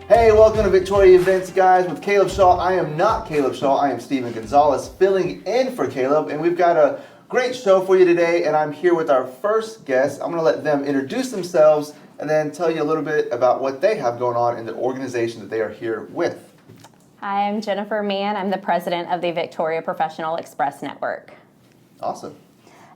Hey, welcome to Victoria Events, guys, with Caleb Shaw. I am not Caleb Shaw, I am Steven Gonzalez, filling in for Caleb, and we've got a great show for you today, and I'm here with our first guest. I'm going to let them introduce themselves and then tell you a little bit about what they have going on in the organization that they are here with. Hi, I'm Jennifer Mann. I'm the president of the Victoria Professional Express Network. Awesome.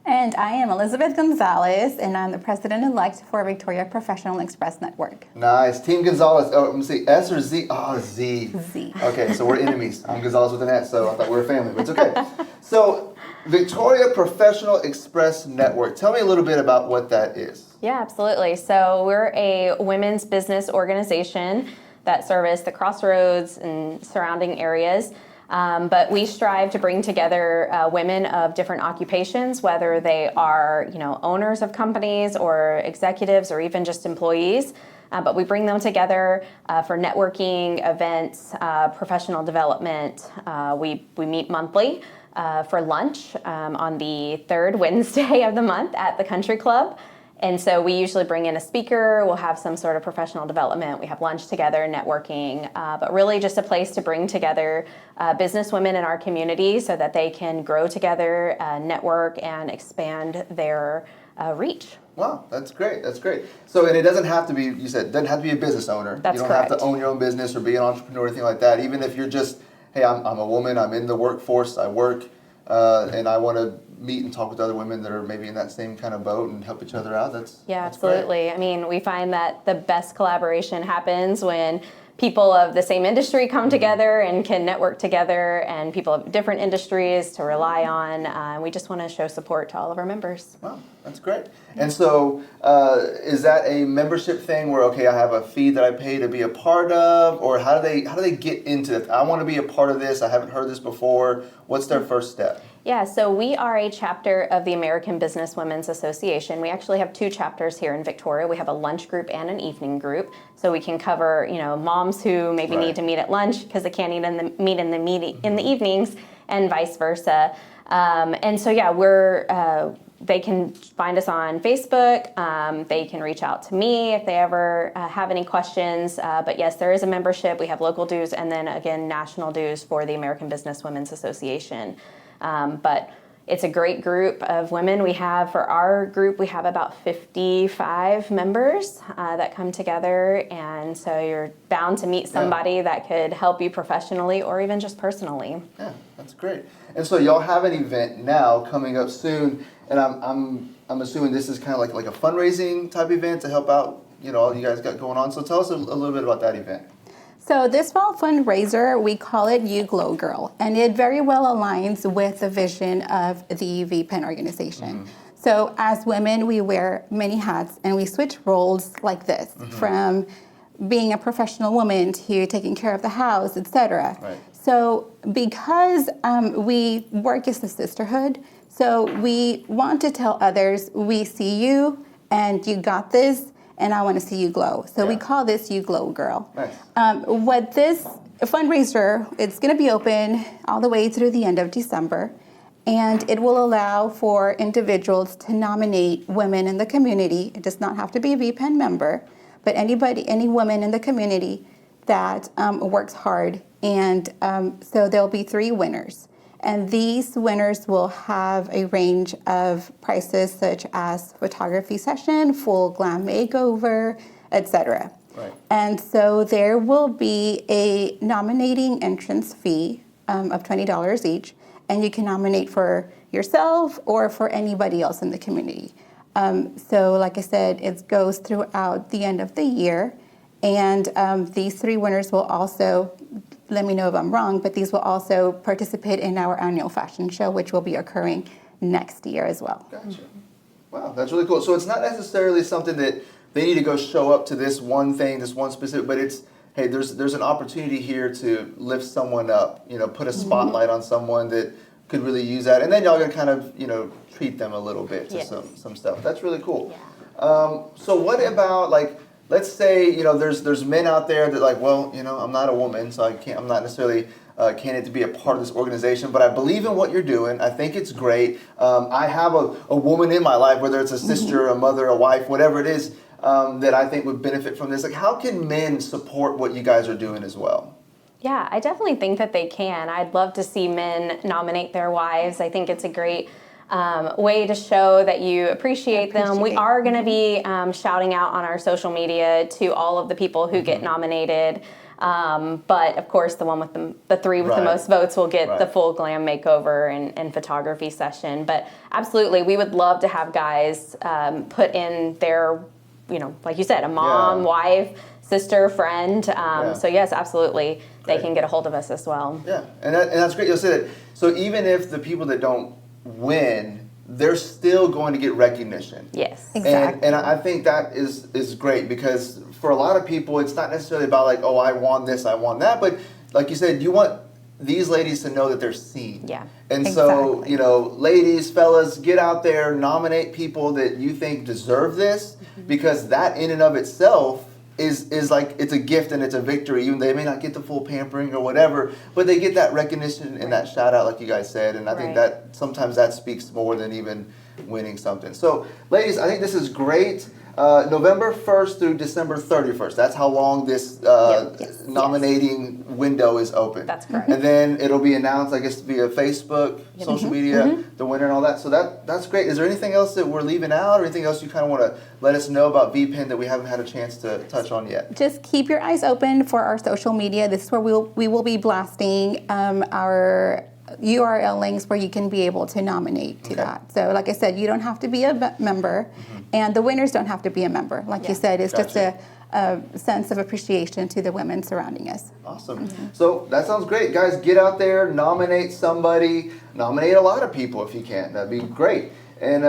And I am Elizabeth Gonzalez, and I'm the president-elect for Victoria Professional Express Network. Nice. Team Gonzalez. Oh, let me see. S or Z? Oh, Z. Z. Okay, so we're enemies. I'm Gonzalez with an S, so I thought we were a family, but it's okay. So, Victoria Professional Express Network. Tell me a little bit about what that is. Yeah, absolutely. So we're a women's business organization that service the Crossroads and surrounding areas. But we strive to bring together women of different occupations, whether they are, owners of companies or executives or even just employees. But we bring them together for networking, events, professional development. We meet monthly for lunch on the third Wednesday of the month at the Country Club. And so we usually bring in a speaker, we'll have some sort of professional development, we have lunch together, networking, but really just a place to bring together business women in our community so that they can grow together, network, and expand their reach. Wow, that's great. That's great. So, and it doesn't have to be, you said, it doesn't have to be a business owner. That's You don't correct. have to own your own business or be an entrepreneur or anything like that. Even if you're just, hey, I'm a woman, I'm in the workforce, I work, and I want to meet and talk with other women that are maybe in that same kind of boat and help each other out. That's Absolutely. Great. I mean, we find that the best collaboration happens when people of the same industry come together and can network together, and people of different industries to rely on. We just want to show support to all of our members. Wow, that's great. And so, is that a membership thing where, okay, I have a fee that I pay to be a part of, or how do they get into it? I want to be a part of this. I haven't heard this before. What's their first step? Yeah, so we are a chapter of the American Business Women's Association. We actually have two chapters here in Victoria. We have a lunch group and an evening group, so we can cover, moms who maybe need to meet at lunch because they can't meet in the evenings, and vice versa. And so they can find us on Facebook. They can reach out to me if they ever have any questions. But yes, there is a membership. We have local dues and then again national dues for the American Business Women's Association. But it's a great group of women. For our group, we have about 55 members that come together. And so you're bound to meet somebody that could help you professionally or even just personally. Yeah, that's great. And so y'all have an event now coming up soon. And I'm assuming this is kind of like a fundraising type event to help out, all you guys got going on. So tell us a little bit about that event. So this fall fundraiser, we call it You Glow Girl, and it very well aligns with the vision of the VPEN organization. So as women, we wear many hats and we switch roles like this, from being a professional woman to taking care of the house, etc. Right. So because we work as a sisterhood, so we want to tell others, we see you and you got this, and I want to see you glow. So we call this You Glow Girl. Nice. What this fundraiser, it's going to be open all the way through the end of December, and it will allow for individuals to nominate women in the community. It does not have to be a VPEN member, but any woman in the community that works hard. And so there'll be 3 winners. And these winners will have a range of prices such as photography session, full glam makeover, etc. Right. And so there will be a nominating entrance fee of $20 each, and you can nominate for yourself or for anybody else in the community. So like I said, it goes throughout the end of the year, and these 3 winners will also, let me know if I'm wrong, but these will also participate in our annual fashion show, which will be occurring next year as well. Gotcha. Wow, that's really cool. So it's not necessarily something that they need to go show up to this one thing, this one specific, but it's, hey, there's an opportunity here to lift someone up, put a spotlight on someone that could really use that. And then y'all gonna kind of, treat them a little bit to some stuff. That's really cool. Yeah. So what about, let's say, there's men out there that I'm not a woman, so I'm not necessarily candidate to be a part of this organization, but I believe in what you're doing. I think it's great. I have a woman in my life, whether it's a sister, a mother, a wife, whatever it is. that I think would benefit from this. Like, how can men support what you guys are doing as well? Yeah, I definitely think that they can. I'd love to see men nominate their wives. I think it's a great way to show that you appreciate them. We are going to be shouting out on our social media to all of the people who get nominated. But of course, the one with the three with the most votes will get the full glam makeover and photography session. But absolutely, we would love to have guys put in their, like you said, a mom, wife, sister, friend. So yes, absolutely, they can get a hold of us as well. Yeah, and that's great. You'll say that. So even if the people that don't win, they're still going to get recognition. Yes, exactly. And I think that is great, because for a lot of people, it's not necessarily about like, oh, I won this, I won that, but like you said, you want these ladies to know that they're seen. Yeah. And so, ladies, fellas, get out there, nominate people that you think deserve this, because that in and of itself is like, it's a gift and it's a victory. Even they may not get the full pampering or whatever, but they get that recognition and that shout out, like you guys said. And I think that sometimes that speaks more than even winning something. So, ladies, I think this is great. November 1st through December 31st. That's how long this nominating window is open. That's correct. And then it'll be announced, I guess, via Facebook, social media, the winner and all that. So that's great. Is there anything else that we're leaving out, or anything else you kind of want to let us know about VPIN that we haven't had a chance to touch on yet? Just keep your eyes open for our social media. This is where we will be blasting our URL links where you can be able to nominate to that. So like I said, you don't have to be a member, and the winners don't have to be a member. Like you said, it's just a sense of appreciation to the women surrounding us. Awesome. So that sounds great. Guys, get out there, nominate somebody, nominate a lot of people if you can. That'd be great. And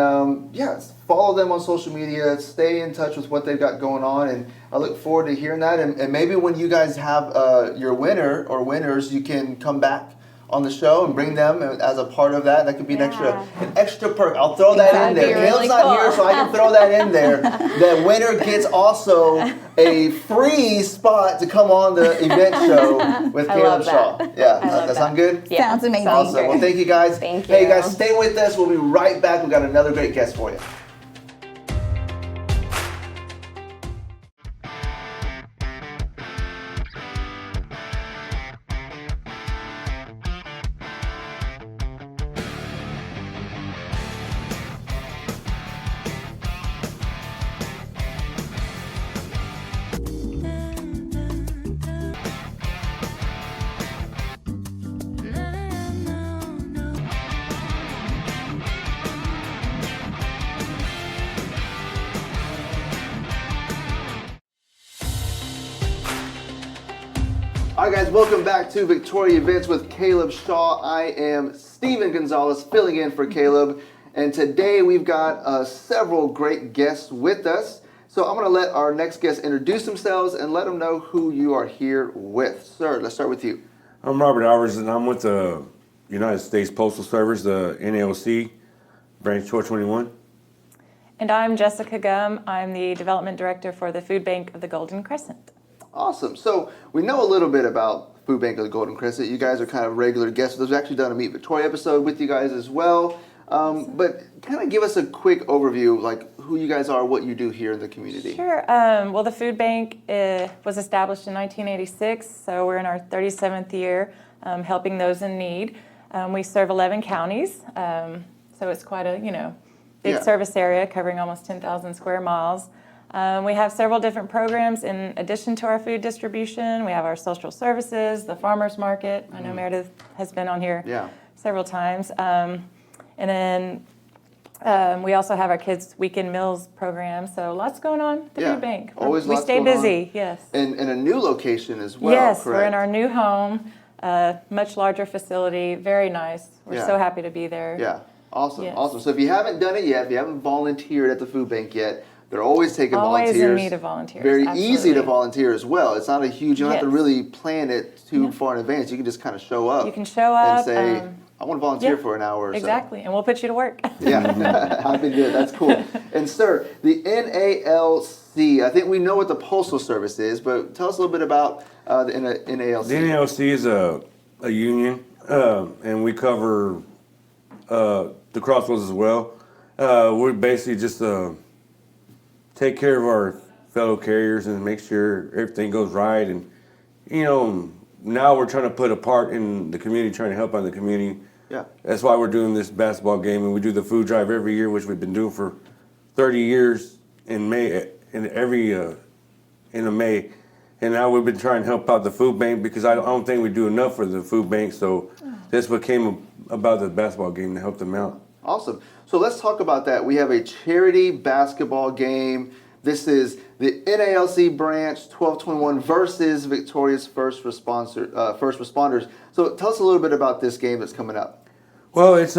follow them on social media, stay in touch with what they've got going on, and I look forward to hearing that. And maybe when you guys have your winner or winners, you can come back on the show and bring them as a part of that. That could be an extra perk. I'll throw that in there. Caleb's not here, so I can throw that in there. That winner gets also a free spot to come on the event show with Caleb Shaw. Yeah, that sound good? Yeah. Sounds amazing. Awesome. Well, thank you guys. Thank you. Hey guys, stay with us. We'll be right back. We've got another great guest for you. All right, guys, welcome back to Victoria Events with Caleb Shaw. I am Steven Gonzalez, filling in for Caleb, and today we've got several great guests with us. So I'm going to let our next guests introduce themselves and let them know who you are here with. Sir, let's start with you. I'm Robert Alvarez, and I'm with the United States Postal Service, the NALC, Branch 421. And I'm Jessica Gum. I'm the Development Director for the Food Bank of the Golden Crescent. Awesome. So we know a little bit about Food Bank of the Golden Crescent. You guys are kind of regular guests. We've actually done a Meet Victoria episode with you guys as well. But kind of give us a quick overview, like who you guys are, what you do here in the community. Sure. Well, the Food Bank was established in 1986, so we're in our 37th year helping those in need. We serve 11 counties, so it's quite a big service area covering almost 10,000 square miles. We have several different programs in addition to our food distribution. We have our social services, the farmers market. I know Meredith has been on here several times. And then we also have our kids' weekend meals program. So lots going on at the food bank. Always we lots stay going busy, on. yes. And in a new location as well, yes, correct? We're in our new home, much larger facility, very nice. We're so happy to be there. Yeah, awesome, Yes. awesome. So if you haven't done it yet, if you haven't volunteered at the food bank yet, they're always taking volunteers. Always in need of volunteers. Very Absolutely. easy to volunteer as well. It's not a huge, you don't have to Yes. really plan it too far in advance. You can just kind of show up. You can show up. And say, I want to volunteer for an hour or exactly, and we'll put you to work. so. Yeah, I've been good. That's cool. And sir, the NALC, I think we know what the Postal Service is, but tell us a little bit about the NALC. The NALC is a union, and we cover the Crossroads as well. We basically just take care of our fellow carriers and make sure everything goes right. And, you know, now we're trying to put a part in the community, trying to help out the community. Yeah. That's why we're doing this basketball game, and we do the food drive every year, which we've been doing for 30 years in May, in May. And now we've been trying to help out the food bank because I don't think we do enough for the food bank. So that's what came about the basketball game to help them out. Awesome. So let's talk about that. We have a charity basketball game. This is the NALC branch 1221 versus Victoria's first responders. So tell us a little bit about this game that's coming up. Well, it's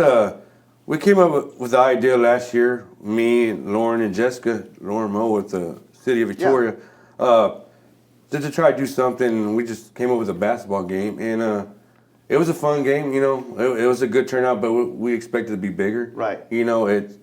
we came up with the idea last year. Me, Lauren, and Jessica, Lauren Moe with the City of Victoria, to try to do something. We just came up with a basketball game, and it was a fun game. You know, it was a good turnout, but we expected it to be bigger. Right. You know, it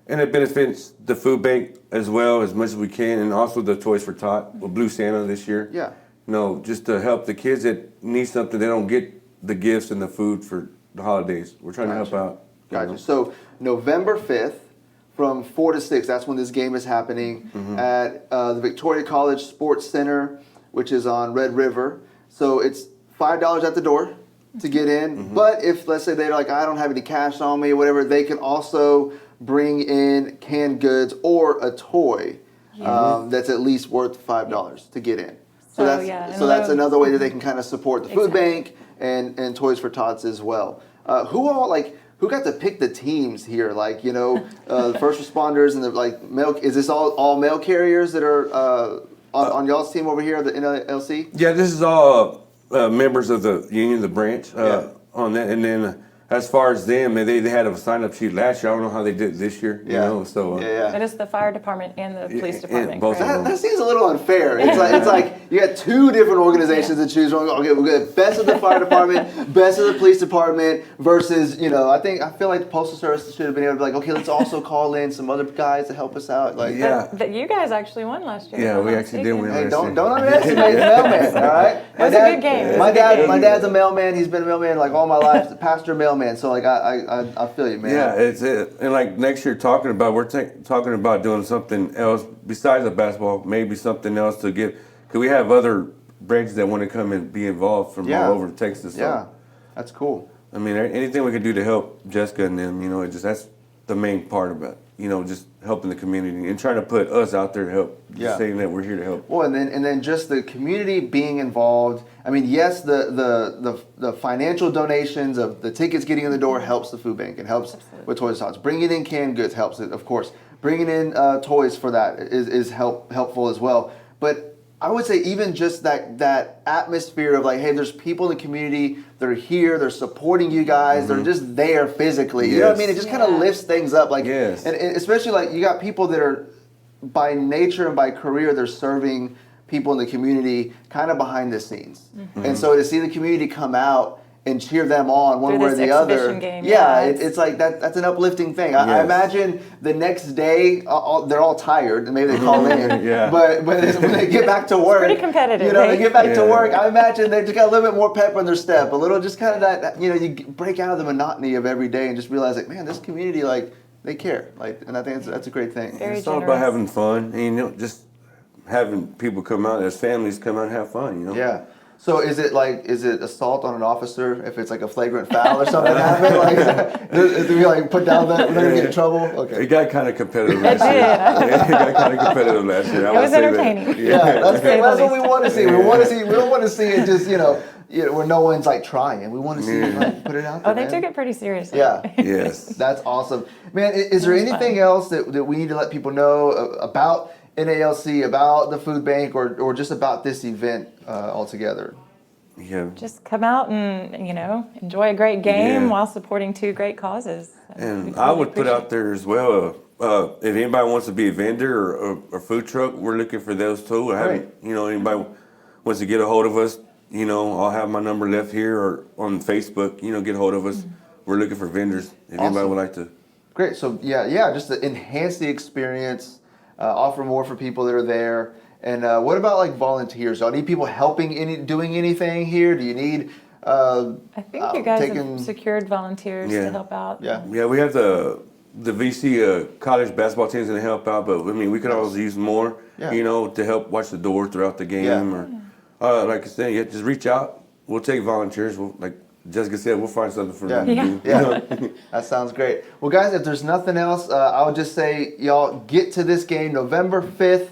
benefits the food bank as well as much as we can, and also the Toys for Tot with Blue Santa this year. Yeah. You know, just to help the kids that need something, they don't get the gifts and the food for the holidays. We're trying to help out. Gotcha. So November 5th from 4 to 6, that's when this game is happening at the Victoria College Sports Center, which is on Red River. So it's $5 at the door to get in. But if, let's say, they're like, I don't have any cash on me or whatever, they can also bring in canned goods or a toy that's at least worth $5 to get in. So that's another way that they can kind of support the food bank and Toys for Tots as well. Who got to pick the teams here? Like, you know, the first responders and the male. Is this all male carriers that are on y'all's team over here, the NALC? Yeah, this is all members of the union, the branch on that. And then as far as them, they had a sign-up sheet last year. I don't know how they did it this year. You know, so It is the fire department and the police department. both of them. That seems a little unfair. It's like you got two different organizations to choose from. Okay, we're good. Best of the fire department, best of the police department versus, you know, I feel like the Postal Service should have been able to be like, okay, let's also call in some other guys to help us out. Like, But you guys actually won last year. Yeah, we actually did win. hey, don't underestimate the mailman, all right? It was a good game. My dad's a mailman. He's been a mailman like all my life, pastor mailman. So like I feel you, man. Yeah, it's it. And like next year, we're talking about doing something else besides the basketball, maybe something else to give. Because we have other branches that want to come and be involved from all over Texas. So, yeah, that's cool. I mean, anything we could do to help Jessica and them, you know, that's the main part about it. You know, just helping the community and trying to put us out there to help. Just saying that we're here to help. Well, and then just the community being involved. I mean, yes, the financial donations of the tickets getting in the door helps the food bank. It helps with Toys for Tots. Bringing in canned goods helps it, of course. Bringing in toys for that is helpful as well. But I would say even just that atmosphere of like, hey, there's people in the community that are here, they're supporting you guys, they're just there physically. You know what I mean? It just kind of lifts things up. Like, and especially like you got people that are by nature and by career, they're serving people in the community kind of behind the scenes. And so to see the community come out and cheer them on one way or the other. Game, it's like that's an uplifting thing. I imagine the next day they're all tired and maybe they call in. But when they get back to work, it's pretty competitive. You know, they get back to work. I imagine they just got a little bit more pep on their step, a little just kind of that. You know, you break out of the monotony of every day and just realize like, man, this community they care. And I think that's a great thing. It's all about having fun, and you know, just having people come out as families come out and have fun. You know. Yeah. So is it assault on an officer if it's like a flagrant foul or something happened? Like, do we like put down that we're gonna get in trouble? Okay. It got kind of competitive last year. It got kind of competitive last year. It was entertaining. That's what we want to see. We don't want to see it just where no one's like trying. We want to see it put it out there. Oh, they took it pretty seriously. Yeah. Yes. That's awesome, man. Is there anything else that we need to let people know about NALC, about the food bank, or just about this event altogether? Yeah. Just come out and, you know, enjoy a great game while supporting two great causes. And I would put out there as well, if anybody wants to be a vendor or a food truck, we're looking for those too. Anybody wants to get a hold of us, you know, I'll have my number left here or on Facebook, you know, get a hold of us. We're looking for vendors if anybody would like to. Great. So just to enhance the experience, offer more for people that are there. And what about like volunteers? Do you need people helping doing anything here? Do you need? I think you guys have secured volunteers to help out. Yeah. Yeah, we have the the VC college basketball team's gonna help out, but I mean, we could always use more, Yeah. you know, to help watch the door throughout the game, or like I said, yeah, just reach out. We'll take volunteers. We'll, like Jessica said, we'll find something for them to do. Yeah, that sounds great. Well, guys, if there's nothing else, I would just say, y'all, get to this game November 5th.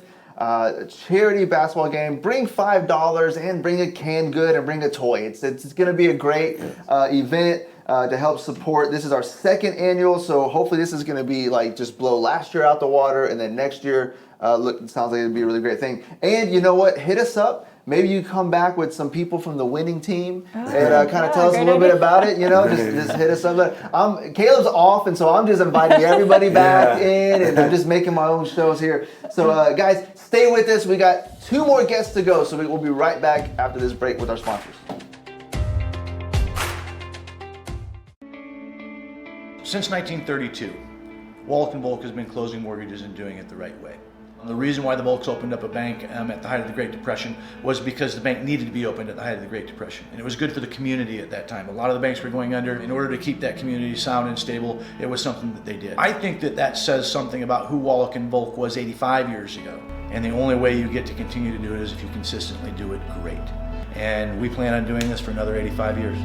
Charity basketball game. Bring $5 and bring a canned good and bring a toy. It's going to be a great event to help support. This is our second annual, so hopefully this is going to be like just blow last year out the water, and then next year, look, it sounds like it'd be a really great thing. And you know what? Hit us up. Maybe you come back with some people from the winning team and kind of tell us a little bit about it. You know, just hit us up. Caleb's off, and so I'm just inviting everybody back in, and I'm just making my own shows here. So, guys, stay with us. We got 2 more guests to go, so we will be right back after this break with our sponsors. Since 1932, Wallach & Volk has been closing mortgages and doing it the right way. The reason why the Volks opened up a bank at the height of the Great Depression was because the bank needed to be opened at the height of the Great Depression. And it was good for the community at that time. A lot of the banks were going under. In order to keep that community sound and stable, it was something that they did. I think that says something about who Wallach & Volk was 85 years ago. And the only way you get to continue to do it is if you consistently do it great. And we plan on doing this for another 85 years.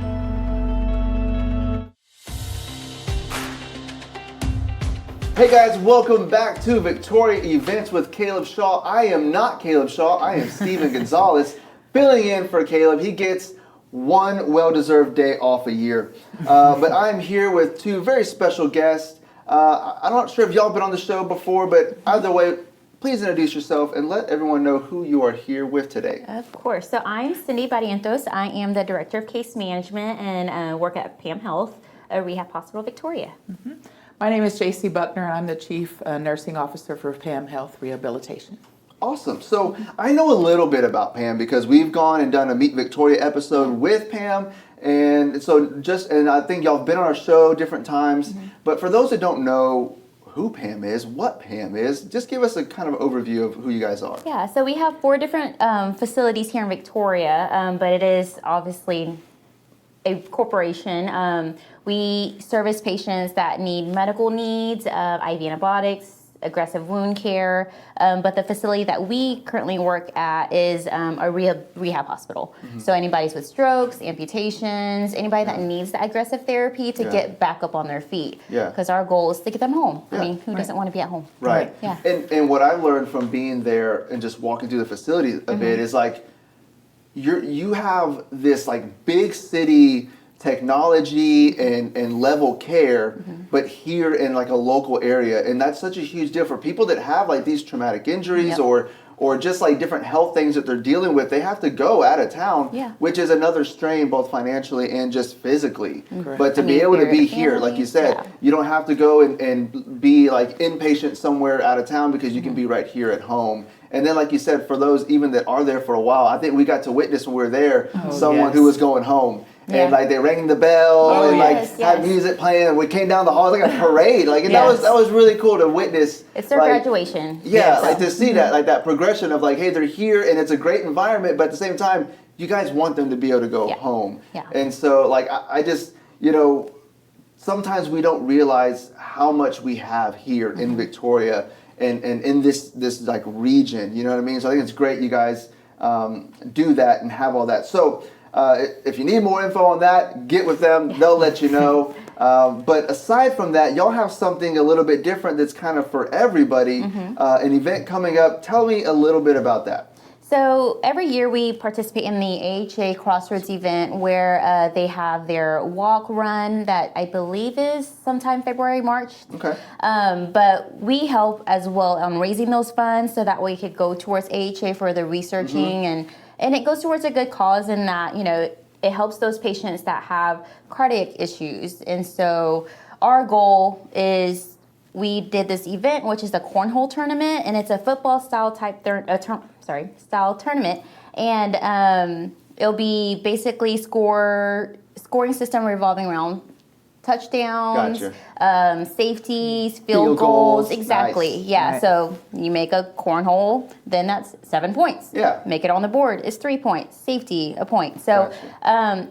Hey guys, welcome back to Victoria Events with Caleb Shaw. I am not Caleb Shaw, I am Steven Gonzalez, filling in for Caleb. He gets one well-deserved day off a year. But I'm here with 2 very special guests. I'm not sure if y'all been on the show before, but either way, please introduce yourself and let everyone know who you are here with today. Of course. So I'm Cindy Barrientos. I am the Director of Case Management and work at PAM Health, a rehab hospital, Victoria. Mm-hmm. My name is Jacy Buckner, and I'm the Chief Nursing Officer for PAM Health Rehabilitation. Awesome. So I know a little bit about Pam because we've gone and done a Meet Victoria episode with Pam. And so and I think y'all have been on our show different times. Mm-hmm. But for those that don't know who Pam is, what Pam is, just give us a kind of overview of who you guys are. Yeah, so we have 4 different facilities here in Victoria, but it is obviously a corporation. We service patients that need medical needs, IV antibiotics, aggressive wound care, but the facility that we currently work at is a rehab hospital. Mm-hmm. So anybody's with strokes, amputations, anybody that needs that aggressive therapy to get back up on their feet. Yeah. Because our goal is to get them home. Yeah. I mean, who doesn't want to be at home? Right. Yeah. And what I learned from being there and just walking through the facility a bit is like, you have this like big city technology and level care, but here in like a local area, and that's such a huge deal for people that have like these traumatic injuries or just like different health things that they're dealing with. They have to go out of town, which is another strain both financially and just physically. But to be able to be here, like you said, you don't have to go and be like inpatient somewhere out of town because you can be right here at home. And then, like you said, for those even that are there for a while, I think we got to witness when we were there someone who was going home. And like they rang the bell and had music playing. And we came down the hall like a parade. Like and that was really cool to witness. It's their graduation. Yeah, like to see that like that progression of like, hey, they're here and it's a great environment, but at the same time, you guys want them to be able to go home. Yeah. And so like I just sometimes we don't realize how much we have here in Victoria and in this like region. You know what I mean? So I think it's great you guys do that and have all that. So. If you need more info on that, get with them. They'll let you know. But aside from that, y'all have something a little bit different that's kind of for everybody. An event coming up. Tell me a little bit about that. So every year we participate in the AHA Crossroads event where they have their walk run that I believe is sometime February, March. Okay. But we help as well on raising those funds so that we could go towards AHA for the researching and it goes towards a good cause in that, it helps those patients that have cardiac issues. And so our goal is we did this event, which is the cornhole tournament, and it's a football style style tournament. And it'll be basically scoring system revolving around touchdowns, safeties, field goals. Exactly. Nice. Yeah. Nice. So you make a cornhole, then that's 7 points. Yeah. Make it on the board is 3 points. Safety, a point. So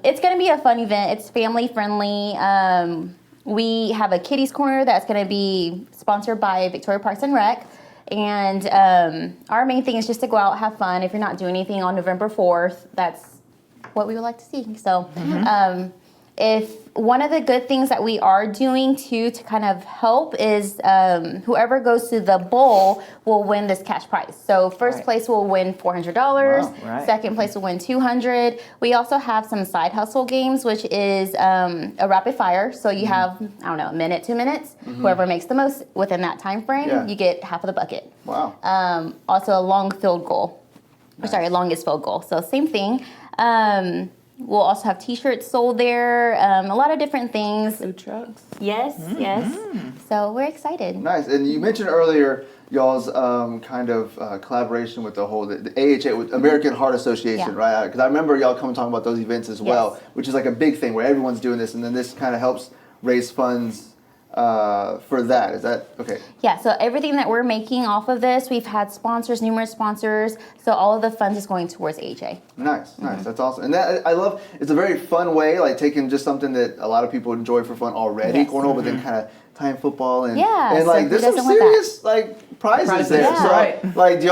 it's going to be a fun event. It's family friendly. We have a kiddies corner that's going to be sponsored by Victoria Parks and Rec. And our main thing is just to go out, have fun. If you're not doing anything on November 4th, that's what we would like to see. So if one of the good things that we are doing too to kind of help is whoever goes to the bowl will win this cash prize. So first place will win $400. Right. Second place will win $200. We also have some side hustle games, which is a rapid fire. So you have, I don't know, a minute, 2 minutes. Whoever makes the most within that time frame, you get half of the bucket. Wow. Also a long field goal. Sorry, longest field goal. So same thing. We'll also have T-shirts sold there. A lot of different things. Food trucks. Yes, yes. So we're excited. Nice. And you mentioned earlier y'all's kind of collaboration with the AHA, with American Heart Association, right? Because I remember y'all coming talking about those events as well, which is like a big thing where everyone's doing this, and then this kind of helps raise funds for that. Is that okay? Yeah, so everything that we're making off of this, we've had sponsors, numerous sponsors, so all of the funds is going towards AHA. Nice. That's awesome. And that I love, it's a very fun way, like taking just something that a lot of people enjoy for fun already, cornhole, but then kind of tying football and so like who there's some doesn't want serious like prizes there. Yeah. So Right. like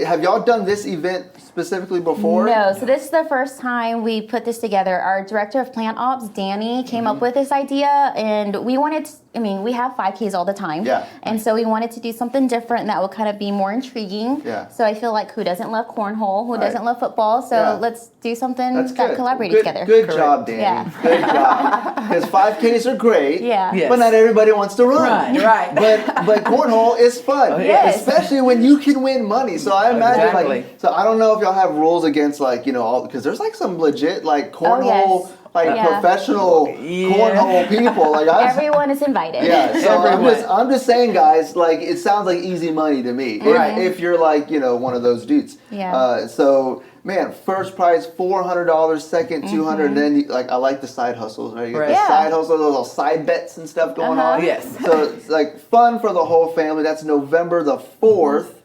have y'all done this event specifically before? No, so this is the first time we put this together. Our director of plant ops, Danny, came up with this idea, and we wanted we have 5Ks all the time. Yeah. And so we wanted to do something different that would kind of be more intriguing. Yeah. So I feel like who doesn't love cornhole? Who Right. doesn't love football? So Yeah. let's do something That's that good. collaborated together. Good job, Danny. Yeah. Good job. Because 5Ks are great. Yeah. Yes. But not everybody wants to run. Right. But cornhole is fun. Yes. Especially when you can win money. So I imagine Exactly. so I don't know if y'all have rules against like, because there's like some legit like cornhole professional cornhole people. Like Everyone is invited. yeah, so Everyone. I'm just saying, guys, like it sounds like easy money to me. If you're like, one of those dudes. Yeah. So man, first prize $400, second $200, and then I like the side hustles, right? You get the side hustles, those little side bets and stuff going on. Yes. So it's like fun for the whole family. That's November the 4th.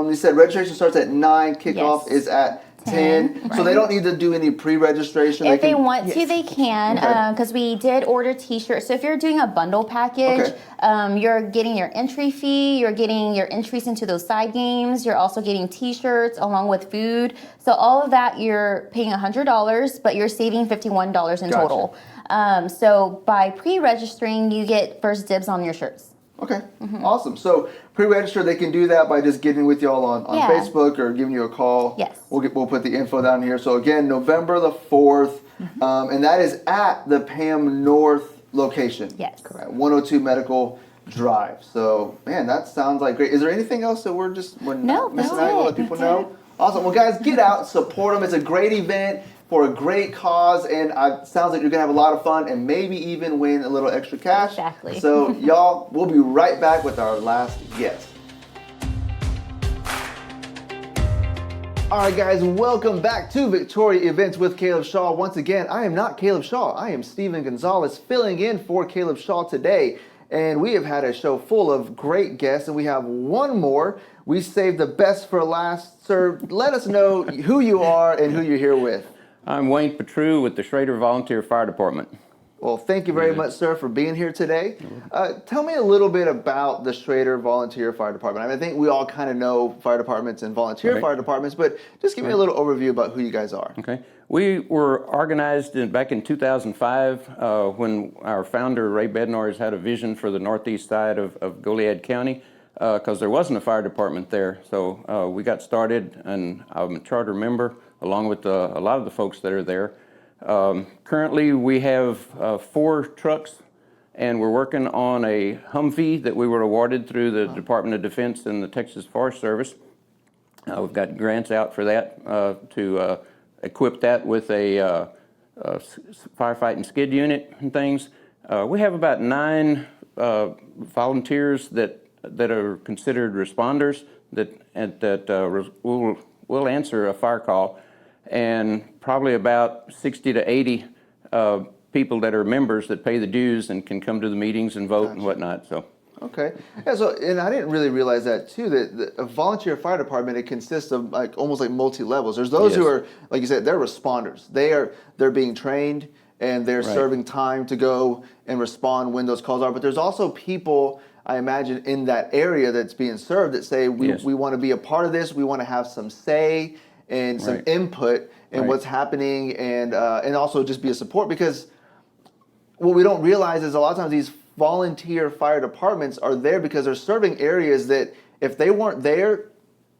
You said registration starts at 9, kickoff is at 10. So they don't need to do any pre-registration. If they want to, they can, because we did order T-shirts. So if you're doing a bundle package, you're getting your entry fee, you're getting your entries into those side games, you're also getting T-shirts along with food. So all of that, you're paying $100, but you're saving $51 in total. So by pre-registering, you get first dibs on your shirts. Okay, awesome. So pre-register, they can do that by just getting with y'all on Facebook or giving you a call. Yes. We'll put the info down here. So again, November the 4th, and that is at the PAM North location. Yes. Correct. 102 Medical Drive. So man, that sounds like great. Is there anything else that we're not missing out? Let people know. Awesome. Well, guys, get out, support them. It's a great event for a great cause, and it sounds like you're gonna have a lot of fun and maybe even win a little extra cash. Exactly. So y'all, we'll be right back with our last guest. All right, guys, welcome back to Victoria Events with Caleb Shaw. Once again, I am not Caleb Shaw. I am Steven Gonzalez filling in for Caleb Shaw today. And we have had a show full of great guests, and we have one more. We saved the best for last. Sir, let us know who you are and who you're here with. I'm Wayne Petru with the Schroeder Volunteer Fire Department. Well, thank you very much, sir, for being here today. Tell me a little bit about the Schroeder Volunteer Fire Department. I think we all kind of know fire departments and volunteer fire departments, but just give me a little overview about who you guys are. Okay. We were organized back in 2005 when our founder, Ray Bednarz, had a vision for the northeast side of Goliad County because there wasn't a fire department there. So we got started, and I'm a charter member along with a lot of the folks that are there. Currently, we have 4 trucks, and we're working on a Humvee that we were awarded through the Department of Defense and the Texas Forest Service. We've got grants out for that to equip that with a firefighting skid unit and things. We have about 9 volunteers that are considered responders that will answer a fire call, and probably about 60 to 80 people that are members that pay the dues and can come to the meetings and vote and whatnot. So. Okay. Yeah, so, and I didn't really realize that too, that a volunteer fire department, it consists of almost like multi-levels. There's those who are, like you said, they're responders. They're being trained and they're serving time to go and respond when those calls are. But there's also people, I imagine, in that area that's being served that say, we want to be a part of this, we want to have some say and some input in what's happening, and also just be a support, because what we don't realize is a lot of times these volunteer fire departments are there because they're serving areas that if they weren't there,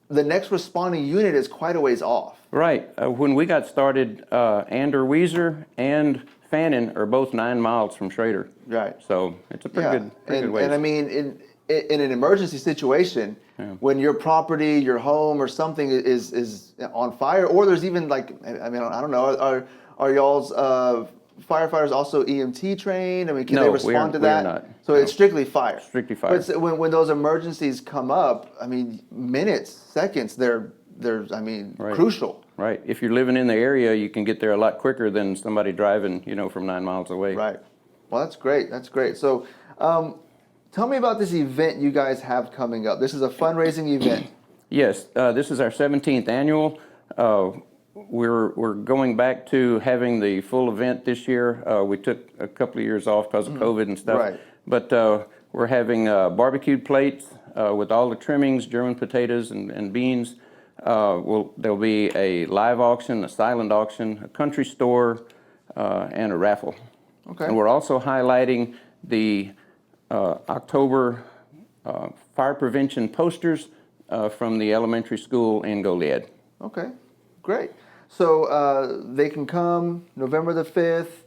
the next responding unit is quite a ways off. Right. When we got started, Ander Weiser and Fannin are both 9 miles from Schroeder. Right. So it's a pretty good way. And I mean, in an emergency situation, when your property, your home, or something is on fire, or there's even like, I mean, I don't know, are y'all's firefighters also EMT trained? I mean, can they respond to that? No, we are not. So it's strictly fire. Strictly fire. But when those emergencies come up, I mean, minutes, seconds, they're crucial. Right. If you're living in the area, you can get there a lot quicker than somebody driving, from 9 miles away. Right. Well, that's great. That's great. So, tell me about this event you guys have coming up. This is a fundraising event. Yes. This is our 17th annual. We're going back to having the full event this year. We took a couple of years off because of COVID and stuff. Right. But we're having barbecued plates with all the trimmings, German potatoes and beans. There'll be a live auction, a silent auction, a country store, and a raffle. Okay. And we're also highlighting the October fire prevention posters from the elementary school in Goliad. Okay, great. So they can come November the 5th,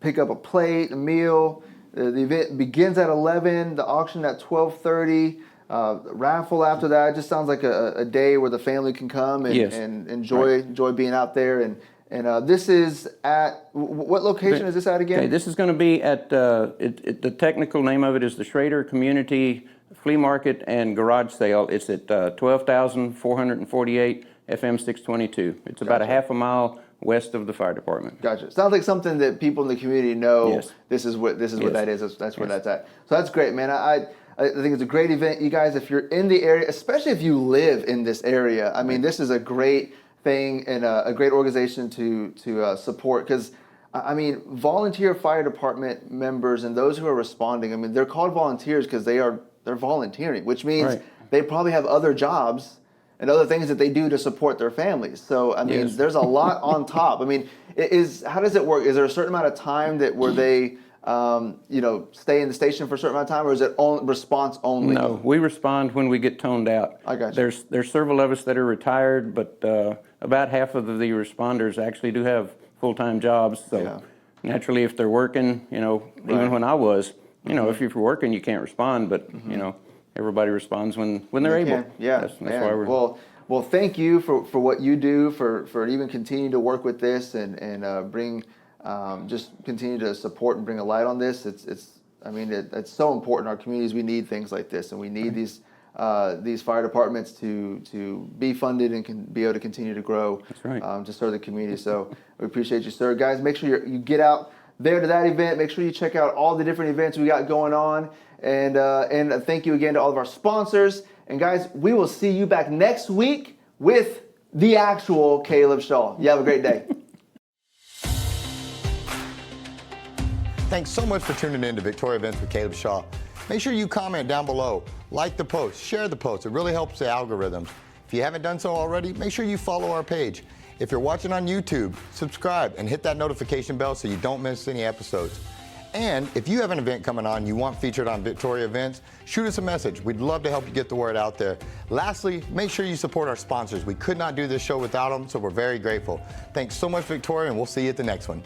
pick up a plate, a meal. The event begins at 11, the auction at 12:30, raffle after that. It just sounds like a day where the family can come and enjoy being out there. And this is at, what location is this at again? Okay, this is going to be at, the technical name of it is the Schroeder Community Flea Market and Garage Sale. It's at 12,448 FM 622. It's about a half a mile west of the fire department. Gotcha. Sounds like something that people in the community know. Yes. This is what that is. That's where that's at. So that's great, man. I think it's a great event. You guys, if you're in the area, especially if you live in this area, I mean, this is a great thing and a great organization to support, because I mean, volunteer fire department members and those who are responding, I mean, they're called volunteers because they're volunteering, which means they probably have other jobs and other things that they do to support their families. So, I mean, there's a lot on top. I mean, how does it work? Is there a certain amount of time where they, stay in the station for a certain amount of time, or is it response only? No, we respond when we get toned out. I got you. There's several of us that are retired, but about half of the responders actually do have full-time jobs. So naturally, if they're working, even when I was, if you're working, you can't respond, but, everybody responds when they're able. Yeah, that's why we're... Well, thank you for what you do, for even continuing to work with this and bring, just continue to support and bring a light on this. It's so important in our communities. We need things like this, and we need these fire departments to be funded and can be able to continue to grow. That's right. To serve the community. So we appreciate you, sir. Guys, make sure you get out there to that event. Make sure you check out all the different events we got going on. And thank you again to all of our sponsors. And guys, we will see you back next week with the actual Caleb Shaw. You have a great day. Thanks so much for tuning in to Victoria Events with Caleb Shaw. Make sure you comment down below, like the post, share the post. It really helps the algorithms. If you haven't done so already, make sure you follow our page. If you're watching on YouTube, subscribe and hit that notification bell so you don't miss any episodes. And if you have an event coming on you want featured on Victoria Events, shoot us a message. We'd love to help you get the word out there. Lastly, make sure you support our sponsors. We could not do this show without them, so we're very grateful. Thanks so much, Victoria, and we'll see you at the next one.